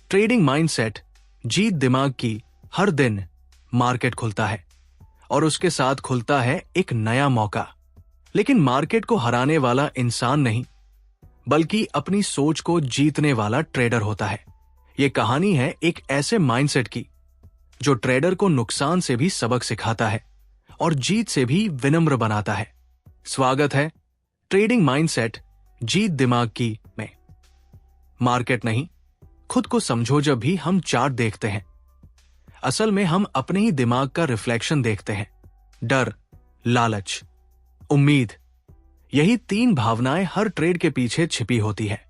Trading mindset, जीत दिमाग की। हर दिन मार्केट खुलता है और उसके साथ खुलता है एक नया मौका। लेकिन मार्केट को हराने वाला इंसान नहीं, बल्कि अपनी सोच को जीतने वाला ट्रेडर होता है। यह कहानी है एक ऐसे माइंडसेट की जो ट्रेडर को नुकसान से भी सबक सिखाता है और जीत से भी विनम्र बनाता है। स्वागत है ट्रेडिंग माइंडसेट, जीत दिमाग की में। मार्केट नहीं, खुद को समझो। जब भी हम चार्ट देखते हैं, असल में हम अपने ही दिमाग का रिफ्लेक्शन देखते हैं। डर, लालच, उम्मीद, यही तीन भावनाएं हर ट्रेड के पीछे छिपी होती है।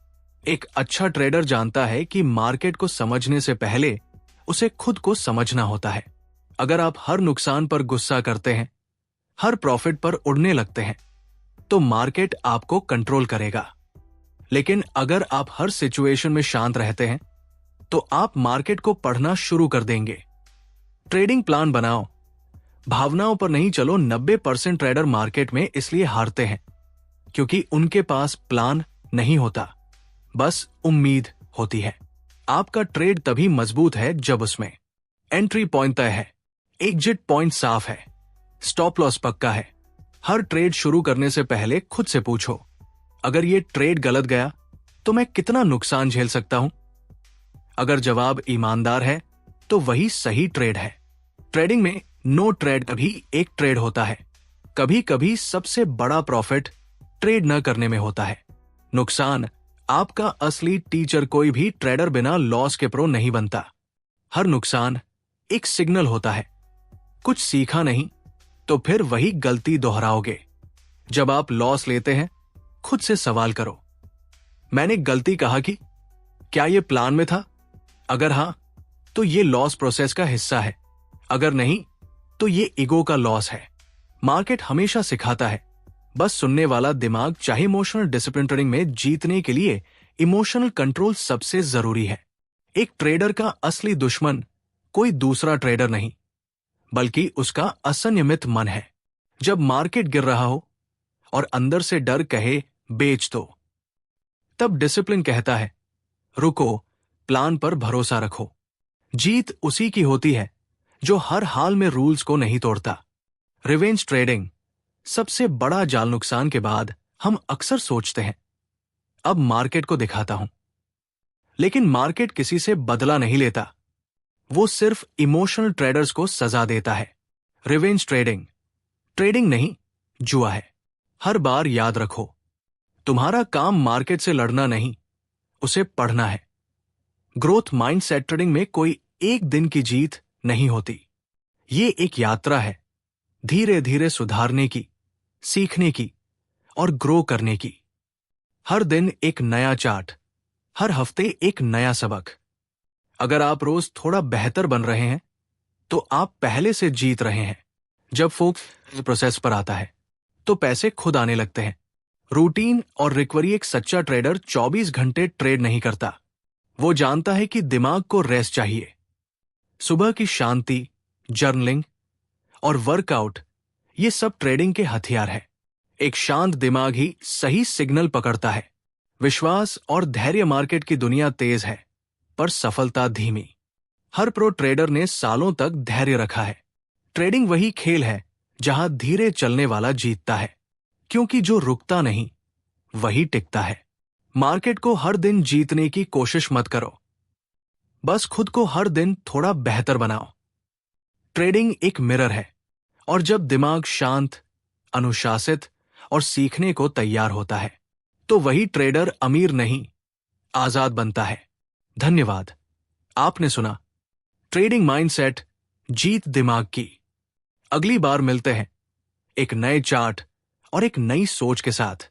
एक अच्छा ट्रेडर जानता है कि मार्केट को समझने से पहले उसे खुद को समझना होता है। अगर आप हर नुकसान पर गुस्सा करते हैं, हर प्रॉफिट पर उड़ने लगते हैं, तो मार्केट आपको कंट्रोल करेगा। लेकिन अगर आप हर सिचुएशन में शांत रहते हैं, तो आप मार्केट को पढ़ना शुरू कर देंगे। ट्रेडिंग प्लान बनाओ, भावनाओं पर नहीं चलो। 90% ट्रेडर मार्केट में इसलिए हारते हैं क्योंकि उनके पास प्लान नहीं होता, बस उम्मीद होती है। आपका ट्रेड तभी मजबूत है जब उसमें एंट्री पॉइंट तय है, एग्जिट पॉइंट साफ है, स्टॉप लॉस पक्का है। हर ट्रेड शुरू करने से पहले खुद से पूछो, अगर ये ट्रेड गलत गया तो मैं कितना नुकसान झेल सकता हूं? अगर जवाब ईमानदार है तो वही सही ट्रेड है। ट्रेडिंग में नो ट्रेड कभी एक ट्रेड होता है। कभी कभी सबसे बड़ा प्रॉफिट ट्रेड न करने में होता है। नुकसान आपका असली टीचर। कोई भी ट्रेडर बिना लॉस के प्रो नहीं बनता। हर नुकसान एक सिग्नल होता है, कुछ सीखा नहीं तो फिर वही गलती दोहराओगे। जब आप लॉस लेते हैं, खुद से सवाल करो, मैंने गलती कहा कि क्या यह प्लान में था? अगर हां, तो यह लॉस प्रोसेस का हिस्सा है। अगर नहीं, तो यह ईगो का लॉस है। मार्केट हमेशा सिखाता है, बस सुनने वाला दिमाग। चाहे इमोशनल डिसिप्लिन ट्रेडिंग में जीतने के लिए इमोशनल कंट्रोल सबसे जरूरी है। एक ट्रेडर का असली दुश्मन कोई दूसरा ट्रेडर नहीं, बल्कि उसका असंयमित मन है। जब मार्केट गिर रहा हो और अंदर से डर कहे बेच दो, तब डिसिप्लिन कहता है रुको, प्लान पर भरोसा रखो। जीत उसी की होती है जो हर हाल में रूल्स को नहीं तोड़ता। रिवेंज ट्रेडिंग सबसे बड़ा जाल। नुकसान के बाद हम अक्सर सोचते हैं, अब मार्केट को दिखाता हूं। लेकिन मार्केट किसी से बदला नहीं लेता, वो सिर्फ इमोशनल ट्रेडर्स को सजा देता है। रिवेंज ट्रेडिंग ट्रेडिंग नहीं, जुआ है। हर बार याद रखो, तुम्हारा काम मार्केट से लड़ना नहीं, उसे पढ़ना है। ग्रोथ माइंडसेट ट्रेडिंग में कोई एक दिन की जीत नहीं होती। ये एक यात्रा है, धीरे धीरे सुधारने की, सीखने की और ग्रो करने की। हर दिन एक नया चार्ट, हर हफ्ते एक नया सबक। अगर आप रोज थोड़ा बेहतर बन रहे हैं, तो आप पहले से जीत रहे हैं। जब फोकस प्रोसेस पर आता है, तो पैसे खुद आने लगते हैं। रूटीन और रिकवरी। एक सच्चा ट्रेडर 24 घंटे ट्रेड नहीं करता। वो जानता है कि दिमाग को रेस्ट चाहिए। सुबह की शांति, जर्नलिंग और वर्कआउट, ये सब ट्रेडिंग के हथियार है। एक शांत दिमाग ही सही सिग्नल पकड़ता है। विश्वास और धैर्य। मार्केट की दुनिया तेज है, पर सफलता धीमी। हर प्रो ट्रेडर ने सालों तक धैर्य रखा है। ट्रेडिंग वही खेल है जहां धीरे चलने वाला जीतता है, क्योंकि जो रुकता नहीं वही टिकता है। मार्केट को हर दिन जीतने की कोशिश मत करो, बस खुद को हर दिन थोड़ा बेहतर बनाओ। ट्रेडिंग एक मिरर है, और जब दिमाग शांत, अनुशासित और सीखने को तैयार होता है, तो वही ट्रेडर अमीर नहीं, आजाद बनता है। धन्यवाद। आपने सुना ट्रेडिंग माइंडसेट, जीत दिमाग की। अगली बार मिलते हैं एक नए चार्ट और एक नई सोच के साथ।